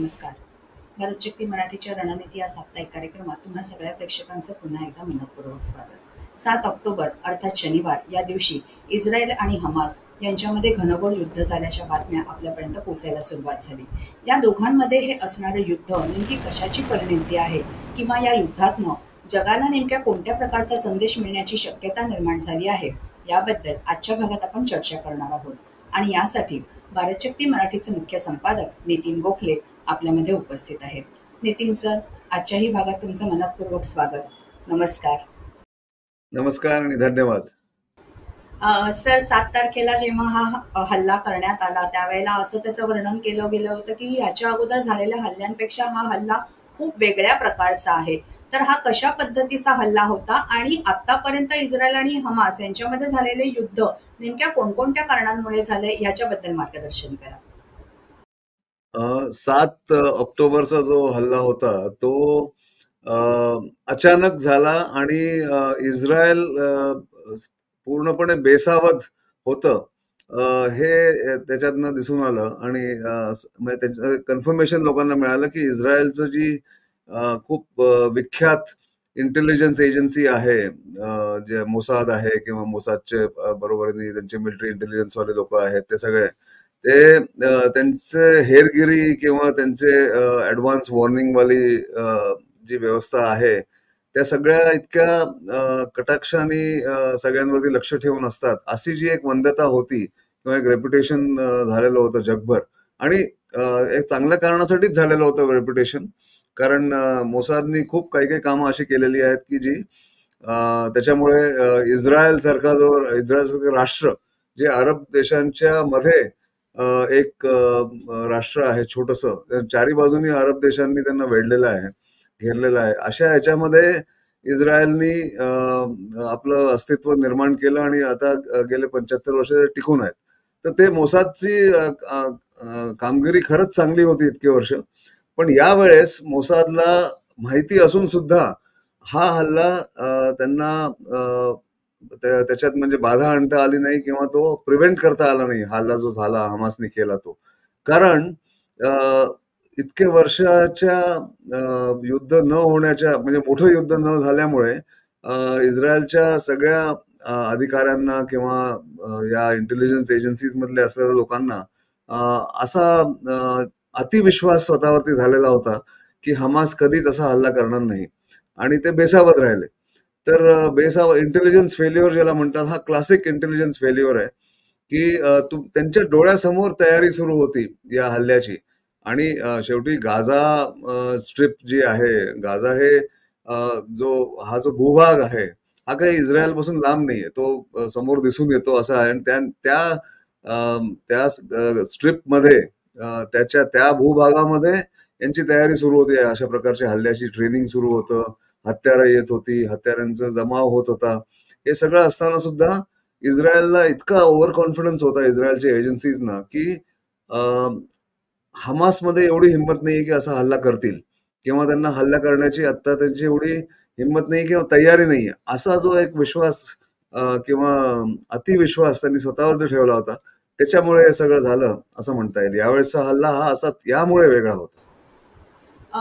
नमस्कार. भारत शक्ती मराठीच्या रणनीती या साप्ताहिक कार्यक्रमात तुम्हा सगळ्या प्रेक्षकांचं पुन्हा एकदा मनःपूर्वक स्वागत. 7 ऑक्टोबर अर्थात शनिवार या दिवशी इस्रायल आणि हमास यांच्यामध्ये घनघोर युद्ध झाल्याच्या बातम्या आपल्यापर्यंत पोहोचायला सुरुवात झाली. या दोघांमध्ये हे असणारं युद्ध नेमकी कशाची परिणती आहे किंवा या युद्धातनं जगाला नेमक्या कोणत्या प्रकारचा संदेश मिळण्याची शक्यता निर्माण झाली आहे, याबद्दल आजच्या भागात आपण चर्चा करणार आहोत. आणि यासाठी भारत शक्ती मराठीचे मुख्य संपादक नितीन गोखले आपल्यामध्ये उपस्थित आहेत. नितीन सर, आजच्याही भागात तुमचं मनःपूर्वक स्वागत. नमस्कार. नमस्कार आणि धन्यवाद. सर, 7 तारखेला जेव्हा हा हल्ला करण्यात आला त्यावेळेला असं त्याचं वर्णन केलं गेलं होतं की याच्या अगोदर झालेल्या हल्ल्यांपेक्षा हा हल्ला खूप वेगळ्या प्रकारचा आहे. तर हा कशा पद्धतीचा हल्ला होता आणि आतापर्यंत इस्रायल आणि हमास यांच्यामध्ये झालेले युद्ध नेमक्या कोणकोणत्या कारणांमुळे झाले याच्याबद्दल मार्गदर्शन करा. 7 ऑक्टोबरचा जो हल्ला होता तो अचानक झाला आणि इस्रायल पूर्णपणे बेसावध होतं हे त्याच्यातनं दिसून आलं. आणि म्हणजे त्याचं कन्फर्मेशन लोकांना मिळालं की इस्रायलचं जी खूप विख्यात इंटेलिजन्स एजन्सी आहे, जे मोसाद आहे किंवा मोसादचे बरोबरीने त्यांचे मिलिटरी इंटेलिजन्स वाले लोक आहेत, ते सगळे ते त्यांचे हेरगिरी किंवा त्यांचे ऍडव्हान्स वॉर्निंग वाली जी व्यवस्था आहे त्या सगळ्या इतक्या कटाक्षाने सगळ्यांवरती लक्ष ठेवून असतात, अशी जी एक वंदता होती किंवा एक रेप्युटेशन झालेलं होतं जगभर. आणि एक चांगल्या कारणासाठीच झालेलं होतं रेप्युटेशन, कारण मोसादनी खूप काही काही कामं अशी केलेली आहेत की जी त्याच्यामुळे इस्रायल सारखं राष्ट्र जे अरब देशांच्या मध्ये एक राष्ट्र आहे छोटंसं, चारी बाजूनी अरब देशांनी त्यांना वेढलेलं आहे, घेरलेलं आहे, अशा ह्याच्यामध्ये इस्रायलनी आपलं अस्तित्व निर्माण केलं आणि आता गेले 75 वर्ष टिकून आहेत. तर ते मोसादची कामगिरी खरंच चांगली होती इतके वर्ष. पण यावेळेस मोसादला माहिती असून सुद्धा हा हल्ला त्यांना त्याच्यात म्हणजे बाधा आणता आली नाही किंवा तो प्रिव्हेंट करता आला नाही, हल्ला जो झाला हमासने केला तो. कारण इतके वर्षाच्या युद्ध न होण्याच्या म्हणजे मोठं युद्ध न झाल्यामुळे इस्रायलच्या सगळ्या अधिकाऱ्यांना किंवा या इंटेलिजन्स एजन्सीज मधले असलेल्या लोकांना असा अतिविश्वास स्वतःवरती झालेला होता की हमास कधीच असा हल्ला करणार नाही आणि ते बेसावध राहिले. तर इंटेलिजन्स फेल्युअर ज्याला म्हणतात, हा क्लासिक इंटेलिजन्स फेल्युअर आहे की त्यांच्या डोळ्यासमोर तयारी सुरू होती या हल्ल्याची. आणि शेवटी गाझा स्ट्रिप जी आहे, गाझा हे हा जो भूभाग आहे हा काही इस्रायल पासून लांब नाहीये, तो समोर दिसून येतो असा आहे. आणि त्या स्ट्रिप मध्ये त्या भूभागामध्ये यांची तयारी सुरू होती, अशा प्रकारच्या हल्ल्याची ट्रेनिंग सुरू होतं, हत्यारं येत होती, हत्यारांचा जमाव होत होता. हे सगळं असताना सुद्धा इस्रायलला इतका ओव्हर कॉन्फिडन्स होता इस्रायलच्या एजन्सीजना की हमासमध्ये एवढी हिंमत नाही की असा हल्ला करतील किंवा त्यांना हल्ला करण्याची आता त्यांची एवढी हिंमत नाही किंवा तयारी नाहीये, असा जो एक विश्वास किंवा अतिविश्वास त्यांनी स्वतःवर जो ठेवला होता त्याच्यामुळे हे सगळं झालं असं म्हणता येईल. यावेळेसचा हल्ला हा असा यामुळे वेगळा होता.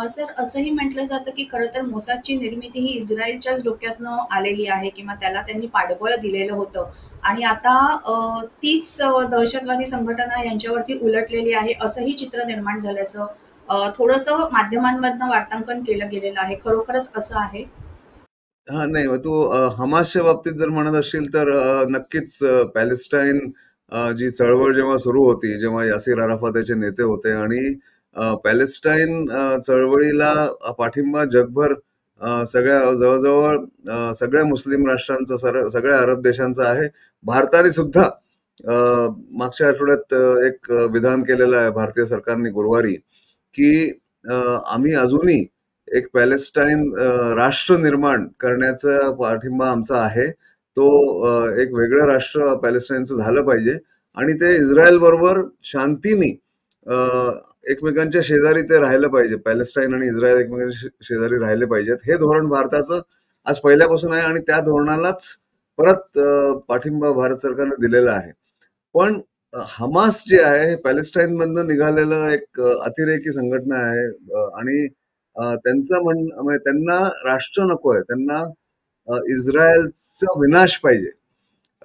सर, असंही म्हटलं जातं की खरं तर मोसादची निर्मिती ही इस्रायलच्याच डोक्यातनं आलेली आहे किंवा त्याला त्यांनी पाठबळ दिलेलं होतं आणि आता तीच दहशतवादी संघटना यांच्यावरती उलटलेली आहे असंही चित्र निर्माण झाल्याचं थोडंसं माध्यमांमधनं वार्तांकन केलं गेलेलं आहे. खरोखरच असं आहे? हा, नाही, तू हमासच्या बाबतीत जर म्हणत असशील तर नक्कीच पॅलेस्टाईन जी चळवळ जेव्हा सुरू होती, जेव्हा यासिर अराफात त्याचे नेते होते आणि पॅलेस्टाईन चळवळीला पाठिंबा जगभर सगळ्या जवळजवळ सगळ्या मुस्लिम राष्ट्रांचा, सगळ्या अरब देशांचा आहे. भारताने सुद्धा मागच्या आठवड्यात एक विधान केलेलं आहे भारतीय सरकारने गुरुवारी की आम्ही अजूनही एक पॅलेस्टाईन राष्ट्र निर्माण करण्याचा पाठिंबा आमचा आहे. तो एक वेगळं राष्ट्र पॅलेस्टाईनचं झालं पाहिजे आणि ते इस्रायल बरोबर शांतीने एकमेकांच्या शेजारी ते राहिलं पाहिजे. पॅलेस्टाईन आणि इस्रायल एकमेकांच्या शेजारी राहिले पाहिजेत, हे धोरण भारताचं आज पहिल्यापासून आहे आणि त्या धोरणालाच परत पाठिंबा भारत सरकारने दिलेला आहे. पण हमास जे आहे हे पॅलेस्टाईनमधनं निघालेलं एक अतिरेकी संघटना आहे. आणि त्यांचं म्हणजे त्यांना राष्ट्र नको आहे. त्यांना इस्रायलचा विनाश पाहिजे.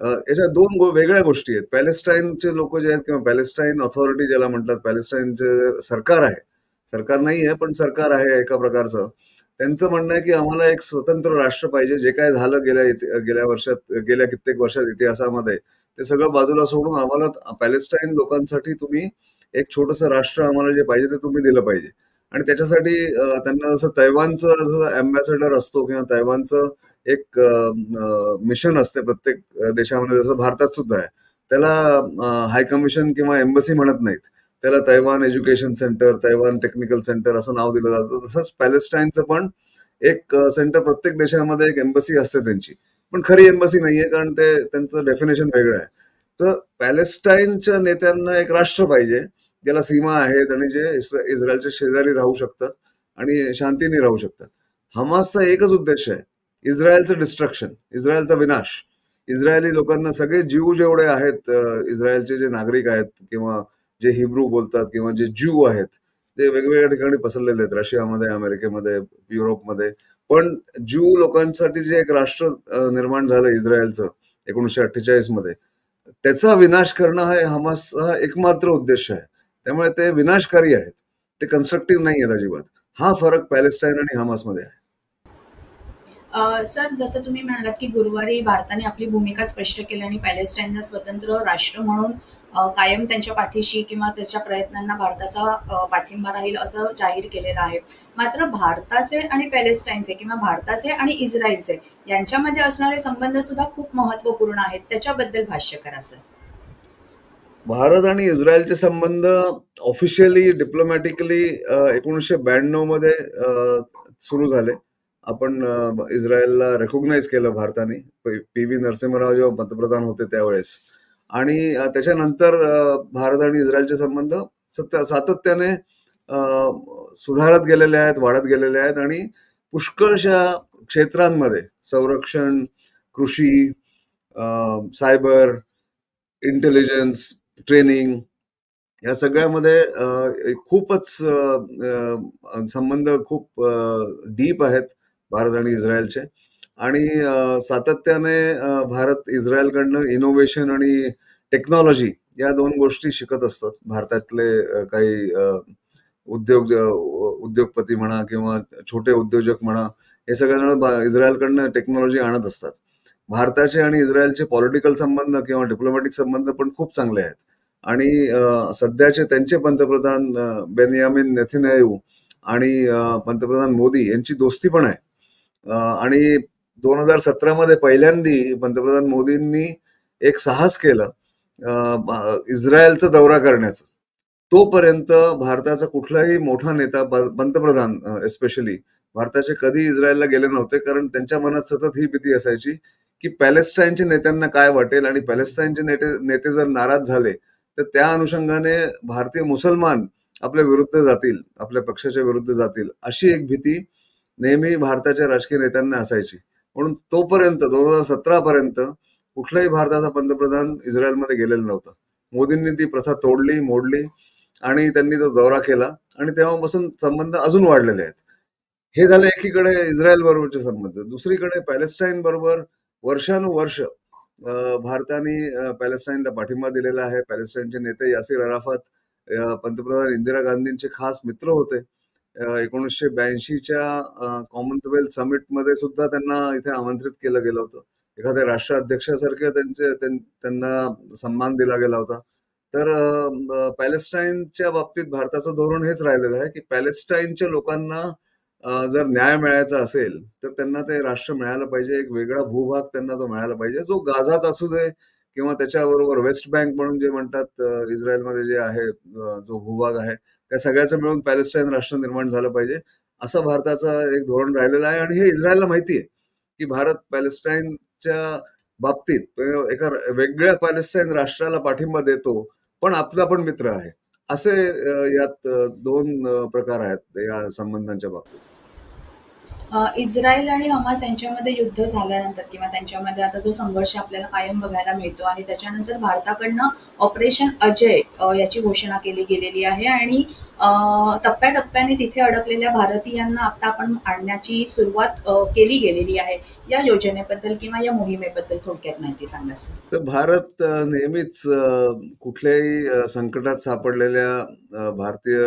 याच्या दोन वेगळ्या गोष्टी आहेत. पॅलेस्टाईनचे लोक जे आहेत किंवा पॅलेस्टाईन ऑथॉरिटी ज्याला म्हणतात, पॅलेस्टाईनचे सरकार आहे, सरकार नाही आहे पण सरकार आहे एका प्रकारचं. त्यांचं म्हणणं आहे की आम्हाला एक स्वतंत्र राष्ट्र पाहिजे. जे काय झालं गेल्या वर्षात, गेल्या कित्येक वर्षात इतिहासामध्ये, ते सगळं बाजूला सोडून आम्हाला पॅलेस्टाईन लोकांसाठी तुम्ही एक छोटंसं राष्ट्र आम्हाला जे पाहिजे ते तुम्ही दिलं पाहिजे. आणि त्याच्यासाठी त्यांना जसं तैवानचं जसं अँबॅसेडर असतो किंवा तैवानचं एक मिशन असते प्रत्येक देशामध्ये, जसं भारतात सुद्धा आहे, त्याला हाय कमिशन किंवा एम्बसी म्हणत नाहीत. त्याला Taiwan education centre, Taiwan technical centre असं नाव दिलं जातं. तसंच पॅलेस्टाईनचं पण एक सेंटर, प्रत्येक देशामध्ये एक एम्बसी असते त्यांची, पण खरी एम्बसी नाहीये कारण ते त्यांचं डेफिनेशन वेगळं आहे. तर पॅलेस्टाईनच्या नेत्यांना एक राष्ट्र पाहिजे, ज्याला सीमा आहेत आणि जे इस्रायलच्या शेजारी राहू शकतात आणि शांतीने राहू शकतात. हमासचा एकच उद्देश आहे, इस्रायलचं डिस्ट्रक्शन, इस्रायलचा विनाश. इस्रायली लोकांना, सगळे जीव जेवढे आहेत, इस्रायलचे जे नागरिक आहेत किंवा जे हिब्रू बोलतात किंवा जे ज्यू आहेत, ते वेगवेगळ्या ठिकाणी पसरलेले आहेत, रशियामध्ये, अमेरिकेमध्ये, युरोपमध्ये. पण ज्यू लोकांसाठी जे एक राष्ट्र निर्माण झालं इस्रायलचं 1948 मध्ये, त्याचा विनाश करणं हा हमासचा एकमात्र उद्देश आहे. त्यामुळे ते विनाशकारी आहेत, ते कन्स्ट्रक्टिव्ह नाही आहेत अजिबात. हा फरक पॅलेस्टाईन आणि हमासमध्ये आहे. सर, जसं तुम्ही म्हणालात की गुरुवारी भारताने आपली भूमिका स्पष्ट केली आणि पॅलेस्टाईनला स्वतंत्र राष्ट्र म्हणून कायम त्यांच्या पाठीशी किंवा त्याच्या प्रयत्नांना भारताचा पाठिंबा राहील असं जाहीर केलेलं आहे. मात्र भारताचे आणि पॅलेस्टाईनचे किंवा भारताचे आणि इस्रायलचे यांच्यामध्ये असणारे संबंध सुद्धा खूप महत्त्वपूर्ण आहेत. त्याच्याबद्दल भाष्य करा सर. भारत आणि इस्रायलचे संबंध ऑफिशियली, डिप्लोमॅटिकली 1992 मध्ये सुरू झाले. आपण इस्रायलला रेकॉग्नाइज केलं भारताने, पी.व्ही. नरसिंहराव जेव्हा पंतप्रधान होते त्यावेळेस. आणि त्याच्यानंतर भारत आणि इस्रायलचे संबंध सातत्याने सुधारत गेलेले आहेत, वाढत गेलेले आहेत. आणि पुष्कळशा क्षेत्रांमध्ये, संरक्षण, कृषी, सायबर, इंटेलिजन्स, ट्रेनिंग, या सगळ्यामध्ये खूपच संबंध खूप डीप आहेत भारत आणि इस्रायलचे. आणि सातत्याने भारत इस्रायलकडनं इनोव्हेशन आणि टेक्नॉलॉजी या दोन गोष्टी शिकत असतात. भारतातले काही उद्योगपती म्हणा किंवा छोटे उद्योजक म्हणा, हे सगळ्यांना इस्रायलकडनं टेक्नॉलॉजी आणत असतात. भारताचे आणि इस्रायलचे पॉलिटिकल संबंध किंवा डिप्लोमॅटिक संबंध पण खूप चांगले आहेत. आणि सध्याचे त्यांचे पंतप्रधान बेन्यामिन नेथन्याहू आणि पंतप्रधान मोदी यांची दोस्ती पण आहे. आणि 2017 मध्ये पहिल्यांदी पंतप्रधान मोदींनी एक साहस केलं इस्रायलचा दौरा करण्याचं. तोपर्यंत भारताचा कुठलाही मोठा नेता, पंतप्रधान एस्पेशली, भारताचे कधी इस्रायलला गेले नव्हते. कारण त्यांच्या मनात सतत ही भीती असायची की पॅलेस्टाईनच्या नेत्यांना काय वाटेल, आणि पॅलेस्टाईनचे नेते जर नाराज झाले तर त्या अनुषंगाने भारतीय मुसलमान आपल्या विरुद्ध जातील, आपल्या पक्षाच्या विरुद्ध जातील, अशी एक भीती नेहमी भारताच्या राजकीय नेत्यांना असायची. म्हणून तोपर्यंत 2017 पर्यंत कुठलाही भारताचा पंतप्रधान इस्रायलमध्ये गेलेला नव्हता. मोदींनी ती प्रथा मोडली आणि त्यांनी तो दौरा केला आणि तेव्हापासून संबंध अजून वाढलेले आहेत. हे झालं एकीकडे इस्रायल बरोबरचे संबंध. दुसरीकडे पॅलेस्टाईन बरोबर वर्षानुवर्ष भारताने पॅलेस्टाईनला पाठिंबा दिलेला आहे. पॅलेस्टाईनचे नेते यासिर अराफात पंतप्रधान इंदिरा गांधींचे खास मित्र होते. 1982च्या कॉमनवेल्थ समिटमध्ये सुद्धा त्यांना इथे आमंत्रित केलं गेलं होतं. एखाद्या राष्ट्राध्यक्षासारखे त्यांना सन्मान दिला गेला होता. तर पॅलेस्टाईनच्या बाबतीत भारताचं धोरण हेच राहिलेलं आहे की पॅलेस्टाईनच्या लोकांना जर न्याय मिळायचा असेल तर त्यांना ते राष्ट्र मिळालं पाहिजे, एक वेगळा भूभाग त्यांना तो मिळाला पाहिजे, जो गाझाच असू दे किंवा त्याच्याबरोबर वेस्ट बँक म्हणून जे म्हणतात इस्रायलमध्ये जे आहे, जो भूभाग आहे, त्या सगळ्याचं मिळून पॅलेस्टाईन राष्ट्र निर्माण झालं पाहिजे, असं भारताचं एक धोरण राहिलेलं आहे. आणि हे इस्रायलला माहिती आहे की भारत पॅलेस्टाईनच्या बाबतीत एका वेगळ्या पॅलेस्टाईन राष्ट्राला पाठिंबा देतो, पण आपला पण मित्र आहे. असे यात दोन प्रकार आहेत या संबंधांच्या बाबतीत. इस्रायल आणि हमास यांच्यामध्ये युद्ध झाल्यानंतर किंवा त्यांच्यामध्ये आता जो संघर्ष आपल्याला कायम बघायला मिळतो आहे, त्याच्यानंतर भारताकडनं ऑपरेशन अजय याची घोषणा केली गेलेली आहे आणि अ, टप्प्याटप्प्याने तिथे अडकलेल्या भारतीयांना आता आपण आणण्याची सुरुवात केली गेलेली आहे. या योजनेबद्दल किंवा या मोहिमेबद्दल थोडक्यात माहिती सांगा सर. तर भारत नेहमीच कुठल्याही संकटात सापडलेल्या भारतीय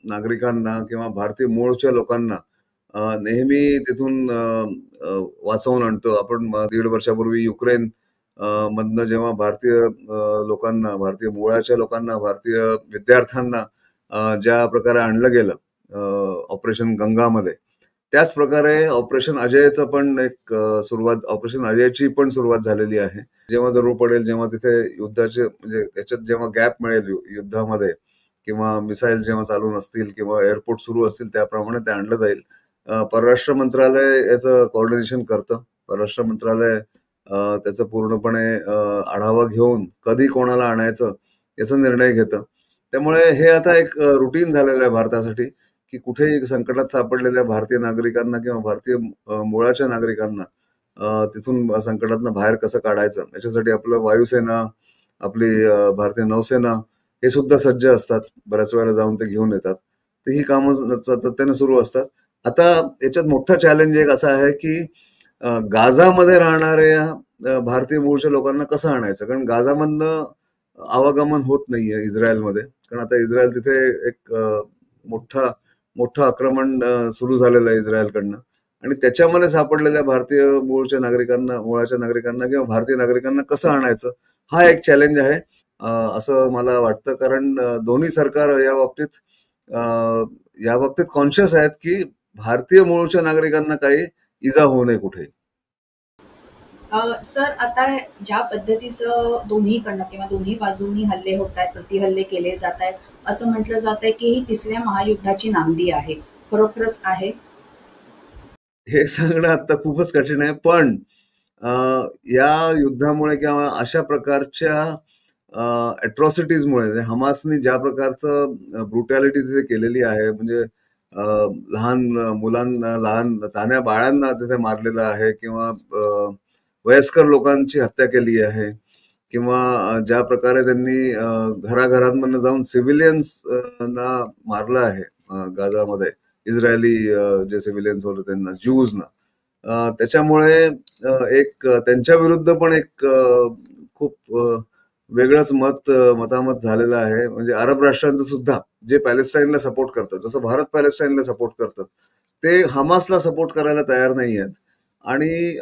नागरिकांना किंवा भारतीय मूळच्या लोकांना नेहमी तिथून वाचवून आणतो. आपण 1.5 वर्षापूर्वी युक्रेन मधनं जेव्हा भारतीय लोकांना, भारतीय मुळाच्या लोकांना, भारतीय विद्यार्थ्यांना ज्या प्रकारे आणलं गेलं ऑपरेशन गंगामध्ये, त्याच प्रकारे ऑपरेशन अजयचं पण एक ऑपरेशन अजयची पण सुरुवात झालेली आहे. जेव्हा जरूर पडेल, जेव्हा तिथे युद्धाचे म्हणजे याच्यात जेव्हा गॅप मिळेल युद्धामध्ये किंवा मिसाईल जेव्हा चालू नसतील किंवा एअरपोर्ट सुरू असतील, त्याप्रमाणे ते आणलं जाईल. परराष्ट्र मंत्रालय याचं कोऑर्डिनेशन करतं. परराष्ट्र मंत्रालय त्याचं पूर्णपणे आढावा घेऊन कधी कोणाला आणायचं याचा निर्णय घेतं. त्यामुळे हे आता एक रुटीन झालेलं आहे भारतासाठी, की कुठेही संकटात सापडलेल्या भारतीय नागरिकांना किंवा भारतीय मुळाच्या नागरिकांना तिथून संकटातनं बाहेर कसं काढायचं याच्यासाठी आपलं वायुसेना, आपली भारतीय नौसेना हे सुद्धा सज्ज असतात. बऱ्याच वेळेला जाऊन ते घेऊन येतात. तर ही कामं सातत्याने सुरू असतात. आता याच्यात मोठा चॅलेंज एक असा आहे, की गाझामध्ये राहणाऱ्या भारतीय मूळच्या लोकांना कसं आणायचं? कारण गाझामधनं आवागमन होत नाहीये इस्रायलमध्ये. कारण आता इस्रायल तिथे एक मोठा मोठं आक्रमण सुरू झालेलं आहे इस्रायलकडनं आणि त्याच्यामध्ये सापडलेल्या भारतीय मुळाच्या नागरिकांना किंवा भारतीय नागरिकांना कसं आणायचं हा एक चॅलेंज आहे असं मला वाटतं. कारण दोन्ही सरकार या बाबतीत कॉन्शियस आहेत की भारतीय मूळच्या नागरिकांना काही इजा होऊ नये कुठेही. सर, आता ज्या पद्धतीचं दोन्हीकडनं किंवा दोन्ही बाजूंनी हल्ले होत आहेत, प्रतिहल्ले केले जात आहेत, असं म्हटलं जात आहे की ही तिसऱ्या महायुद्धाची नांदी आहे. खरोखरच आहे? हे सांगणं आता खूपच कठीण आहे. पण अ, या युद्धामुळे किंवा अशा प्रकारच्या अॅट्रॉसिटीजमुळे हमासनी ज्या प्रकारचं ब्रुटॅलिटी तिथे केलेली आहे, म्हणजे अ, लहान मुलांना, लहान तान्ह्या बाळांना तिथे मारलेलं आहे किंवा वयस्कर लोकांची हत्या केली आहे किंवा ज्या प्रकारे त्यांनी घराघरांमधनं जाऊन सिव्हिलियन्स ना मारलं आहे गाझामध्ये. इस्रायली जे सिव्हिलियन्स होते त्यांना, ज्यूजना. त्याच्यामुळे एक त्यांच्या विरुद्ध पण एक खूप वेगळंच मतामत झालेलं आहे. म्हणजे अरब राष्ट्रांचं सुद्धा जे पॅलेस्टाईनला सपोर्ट करतात, जसं भारत पॅलेस्टाईनला सपोर्ट करतात, ते हमासला सपोर्ट करायला तयार नाही आहेत. आणि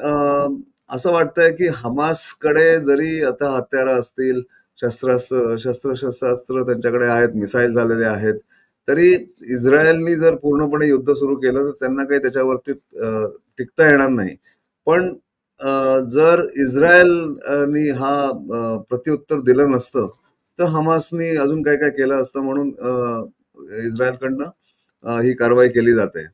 असं वाटतंय की हमासकडे जरी आता हत्यारं असतील, शस्त्रास्त्र त्यांच्याकडे आहेत, मिसाईल झालेले आहेत, तरी इस्रायलनी जर पूर्णपणे युद्ध सुरू केलं तर त्यांना काही त्याच्यावरती टिकता येणार नाही. पण जर इस्रायलनी हा प्रत्युत्तर दिलं नसतं तर हमासनी अजून काय काय केलं असतं म्हणून इस्रायलकडनं ही कारवाई केली जाते.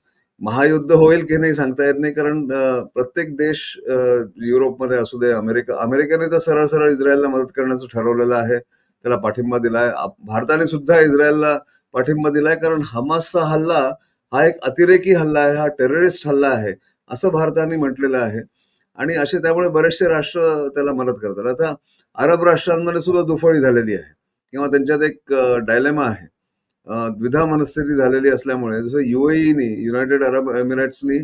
महायुद्ध होईल की नाही सांगता येत नाही, कारण प्रत्येक देश युरोपमध्ये असू दे, अमेरिकेने तर सरळ सरळ इस्रायलला मदत करण्याचं ठरवलेलं आहे, त्याला पाठिंबा दिलाय. भारताने सुद्धा इस्रायलला पाठिंबा दिलाय, कारण हमासचा हल्ला हा एक अतिरेकी हल्ला आहे, हा टेररिस्ट हल्ला आहे असं भारताने म्हटलेलं आहे. आणि असे त्यामुळे बरेचसे राष्ट्र त्याला मदत करतात. आता अरब राष्ट्रांमध्ये सुद्धा दुफळी झालेली आहे किंवा त्यांच्यात एक डायलेमा आहे. द्विधा मनस्थिती झालेली असल्यामुळे जसं युएईनी, युनायटेड अरब एमिरेट्सनी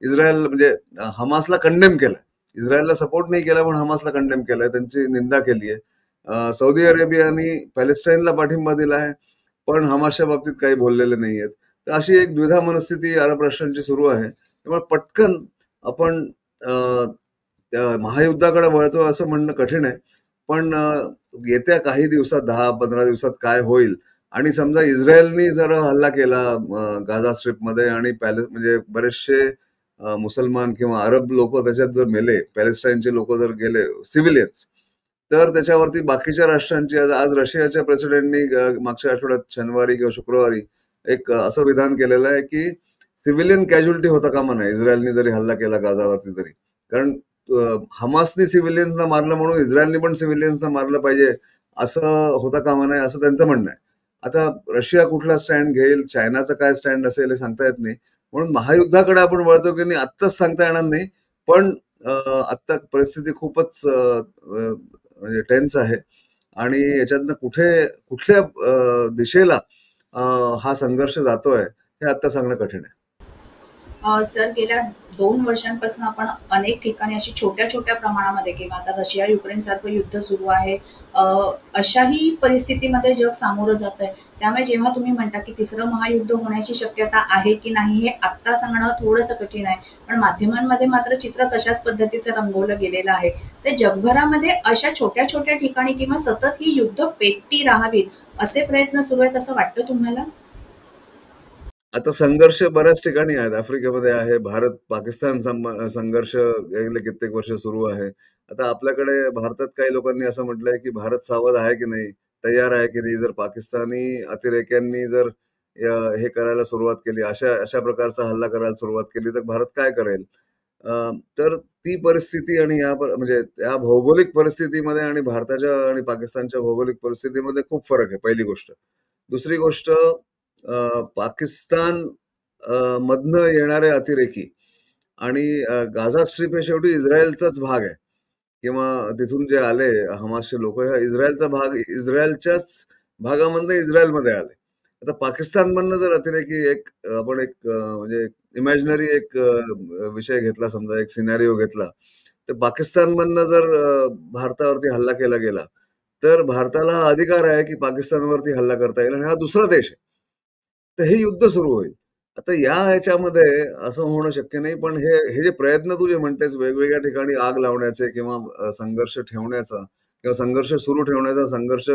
इस्रायल म्हणजे हमासला कंडेम केलं. इस्रायलला सपोर्ट नाही केला पण हमासला कंडेम केलंय, त्यांची निंदा केली आहे. सौदी अरेबियानी पॅलेस्टाईनला पाठिंबा दिला आहे पण हमासच्या बाबतीत काही बोललेले नाहीयेत. तर अशी एक द्विधा मनस्थिती अरब राष्ट्रांची सुरू आहे. त्यामुळे पटकन आपण त्या महायुद्धाकडे वळतो असं म्हणणं कठीण आहे. पण येत्या काही दिवसात, 10-15 दिवसात काय होईल आणि समजा इस्रायलनी जर हल्ला केला गाझा स्ट्रिपमध्ये आणि म्हणजे बरेचसे मुसलमान किंवा अरब लोक त्याच्यात जर मेले, पॅलेस्टाईनचे लोक जर गेले सिव्हिलियन्स, तर त्याच्यावरती बाकीच्या राष्ट्रांची आज रशियाच्या प्रेसिडेंटनी मागच्या आठवड्यात शनिवारी किंवा शुक्रवारी एक असं विधान केलेलं आहे की सिव्हिलियन कॅज्युअलिटी होता कामा नये इस्रायलनी जरी हल्ला केला गाझावरती तरी. कारण हमासनी सिव्हिलियन्सना मारलं म्हणून इस्रायलनी पण सिव्हिलियन्सना मारलं पाहिजे असं होता कामा नये असं त्यांचं म्हणणं आहे. आता रशिया कुठला स्टँड घेईल, चायनाचा काय स्टँड असेल हे सांगता येत नाही. म्हणून महायुद्धाकडे आपण वळतो की नाही आत्ताच सांगता येणार नाही. पण आत्ता परिस्थिती खूपच म्हणजे टेन्स आहे आणि याच्यातनं कुठल्या दिशेला हा संघर्ष जातोय हे आत्ता सांगणं कठीण आहे. सर, गेल्या 2 वर्षांपासून आपण अनेक ठिकाणी अशी छोट्या छोट्या प्रमाणामध्ये किंवा आता रशिया युक्रेन सारखं युद्ध सुरू आहे, अ, अशाही परिस्थितीमध्ये जग सामोरं जात आहे. त्यामुळे जेव्हा तुम्ही म्हणता की तिसरं महायुद्ध होण्याची शक्यता आहे की नाही हे आत्ता सांगणं थोडंसं कठीण आहे, पण माध्यमांमध्ये मात्र चित्र तशाच पद्धतीचं रंगवलं गेलेलं आहे. तर जगभरामध्ये अशा छोट्या छोट्या ठिकाणी किंवा सतत ही युद्ध पेटती राहावीत असे प्रयत्न सुरू आहेत असं वाटतं तुम्हाला? आता संघर्ष बऱ्याच ठिकाणी आहेत. आफ्रिकेमध्ये आहे, भारत-पाकिस्तान संघर्ष गेले कित्येक वर्ष सुरू आहे. आता आपल्याकडे भारतात काही लोकांनी असं म्हटलंय, की भारत सावध आहे की नाही, तयार आहे की नाही, जर पाकिस्तानी अतिरेक्यांनी जर हे करायला सुरुवात केली, अशा अशा प्रकारचा हल्ला करायला सुरुवात केली, तर भारत काय करेल? तर ती परिस्थिती आणि म्हणजे त्या भौगोलिक परिस्थितीमध्ये आणि भारताच्या आणि पाकिस्तानच्या भौगोलिक परिस्थितीमध्ये खूप फरक आहे, पहिली गोष्ट. दुसरी गोष्ट पाकिस्तान मधनं येणारे अतिरेकी आणि गाझा स्ट्रिप हे शेवटी इस्रायलचाच भाग आहे किंवा तिथून जे आले हमासचे लोक हा इस्रायलचा भाग इस्रायलच्याच भागामधनं इस्रायलमध्ये आले. आता पाकिस्तानमधनं जर अतिरेकी आपण म्हणजे इमॅजिनरी विषय घेतला, समजा एक सिनॅरिओ घेतला, तर पाकिस्तानमधनं जर भारतावरती हल्ला केला गेला तर भारताला हा अधिकार आहे की पाकिस्तानवरती हल्ला करता येईल आणि हा दुसरा देश आहे. तर हे युद्ध सुरू होईल. आता या ह्याच्यामध्ये असं होणं शक्य नाही. पण हे हे जे प्रयत्न तू जे म्हणतेस वेगवेगळ्या ठिकाणी आग लावण्याचे किंवा संघर्ष ठेवण्याचा किंवा संघर्ष सुरू ठेवण्याचा, संघर्ष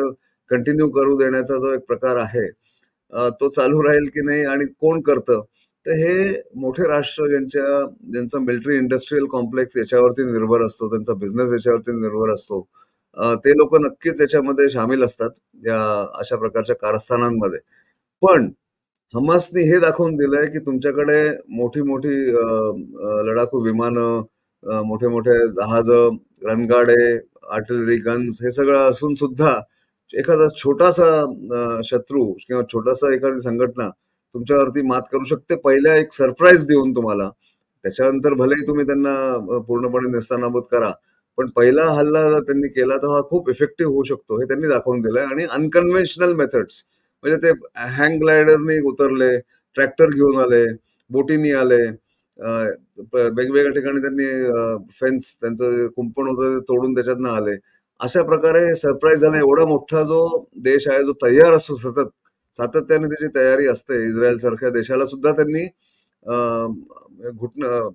कंटिन्यू करू देण्याचा जो एक प्रकार आहे, तो चालू राहील की नाही आणि कोण करतं? तर हे मोठे राष्ट्र ज्यांचा मिलिटरी इंडस्ट्रियल कॉम्प्लेक्स याच्यावरती निर्भर असतो, त्यांचा बिझनेस याच्यावरती निर्भर असतो. ते लोकं नक्कीच याच्यामध्ये शामील असतात, या अशा प्रकारच्या कारस्थानांमध्ये. पण हमासने हे दाखवून दिलंय की तुमच्याकडे मोठी-मोठी लढाकू विमानं, मोठे-मोठे जहाजं, रणगाडे, आर्टिलरी गन्स हे सगळं असून सुद्धा एखादा छोटासा शत्रू किंवा छोटासा एखादी संघटना तुमच्यावरती मात करू शकते पहिल्या एक सरप्राईज देऊन तुम्हाला. त्याच्यानंतर भलेही तुम्ही त्यांना पूर्णपणे नेस्तनाबूत करा. पण पहिला हल्ला जर त्यांनी केला तर हा खूप इफेक्टिव्ह होऊ शकतो हे त्यांनी दाखवून दिलंय आणि अनकन्व्हेन्शनल मेथड्स म्हणजे ते हँग ग्लायडरनी उतरले, ट्रॅक्टर घेऊन आले, बोटीनी आले, वेगवेगळ्या ठिकाणी त्यांनी फेन्स त्यांचं कुंपण होतं ते तोडून त्याच्यातनं आले. अशा प्रकारे सरप्राईज झाला. एवढा मोठा जो देश आहे जो तयार असतो सतत, सातत्याने त्याची तयारी असते. इस्रायल सारख्या देशाला सुद्धा त्यांनी घुटणं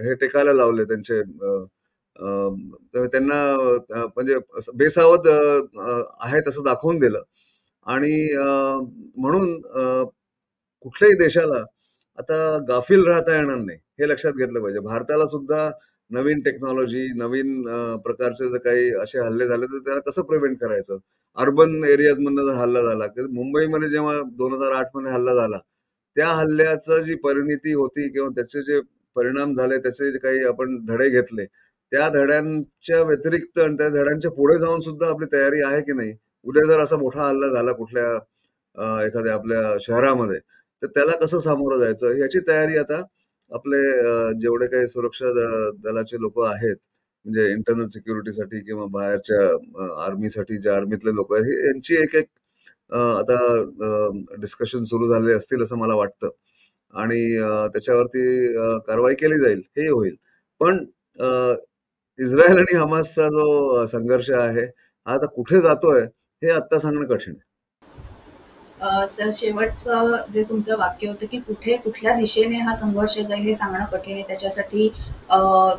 हे टेकायला लावले त्यांचे तर त्यांना म्हणजे बेसावध आहेत असं दाखवून दिलं. आणि म्हणून कुठल्याही देशाला आता गाफील राहता येणार नाही, हे लक्षात घेतलं पाहिजे. भारताला सुद्धा नवीन टेक्नॉलॉजी, नवीन प्रकारचे जर काही असे हल्ले झाले, तर त्याला कसं प्रिव्हेंट करायचं? अर्बन एरियाजमधनं जर हल्ला झाला, तर मुंबईमध्ये जेव्हा 2008 मध्ये हल्ला झाला, त्या हल्ल्याचं जी परिणिती होती किंवा त्याचे जे परिणाम झाले, त्याचे जे काही आपण धडे घेतले, त्या धड्यांच्या व्यतिरिक्त आणि त्या धड्यांच्या पुढे जाऊन सुद्धा आपली तयारी आहे की नाही? उद्या जर असा मोठा हल्ला झाला कुठल्या एखाद्या आपल्या शहरामध्ये, तर त्याला कसं सामोरं जायचं याची तयारी आता आपले जेवढे काही सुरक्षा दलाचे लोक आहेत, म्हणजे इंटरनल सिक्युरिटीसाठी किंवा बाहेरच्या आर्मीसाठी जे आर्मीतले लोक आहेत, यांची एक एक आता डिस्कशन सुरू झाले असतील असं मला वाटतं. आणि त्याच्यावरती कारवाई केली जाईल, हेही होईल. पण अ, इस्रायल आणि हमासचा जो संघर्ष आहे, हा आता कुठे जातोय हे आत्ता सांगणं कठीण आहे. सर, शेवटचं जे तुमचं वाक्य होतं की कुठे कुठल्या दिशेने हा संघर्ष जाईल हे सांगणं कठीण आहे. त्याच्यासाठी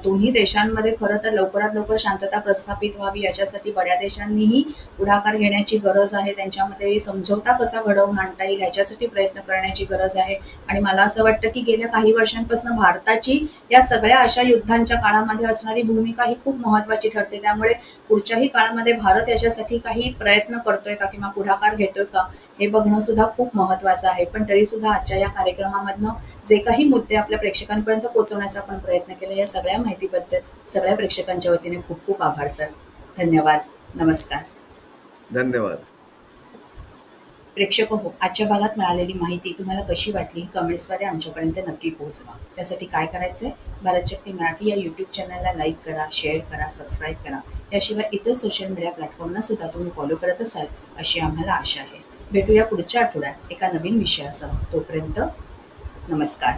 दोन्ही देशांमध्ये खरं तर लवकरात लवकर शांतता प्रस्थापित व्हावी याच्यासाठी बड्या देशांनीही पुढाकार घेण्याची गरज आहे. त्यांच्यामध्ये समझोता कसा घडवून आणता येईल ह्याच्यासाठी प्रयत्न करण्याची गरज आहे. आणि मला असं वाटतं की गेल्या काही वर्षांपासून भारताची या सगळ्या अशा युद्धांच्या काळामध्ये असणारी भूमिका ही खूप महत्त्वाची ठरते. त्यामुळे पुढच्याही काळामध्ये भारत याच्यासाठी काही प्रयत्न करतोय का किंवा पुढाकार घेतोय का हे बघणं सुद्धा खूप महत्त्वाचं आहे. पण तरी सुद्धा आजच्या या कार्यक्रमामधनं जे काही मुद्दे आपल्या प्रेक्षकांपर्यंत पोहोचवण्याचा आपण प्रयत्न केला, या सगळ्या माहितीबद्दल सगळ्या प्रेक्षकांच्या वतीने खूप खूप आभार सर. धन्यवाद. नमस्कार. धन्यवाद. प्रेक्षक हो, आजच्या भागात मिळालेली माहिती तुम्हाला कशी वाटली कमेंट्सद्वारे आमच्यापर्यंत नक्की पोहोचवा. त्यासाठी काय करायचंय? भारत शक्ती मराठी या यूट्यूब चॅनलला लाईक करा, शेअर करा, सबस्क्राईब करा. याशिवाय इतर सोशल मीडिया प्लॅटफॉर्मना सुद्धा तुम्ही फॉलो करत असाल अशी आम्हाला आशा आहे. भेटूया पुढच्या आठवड्यात एका नवीन विषयासह. तोपर्यंत नमस्कार.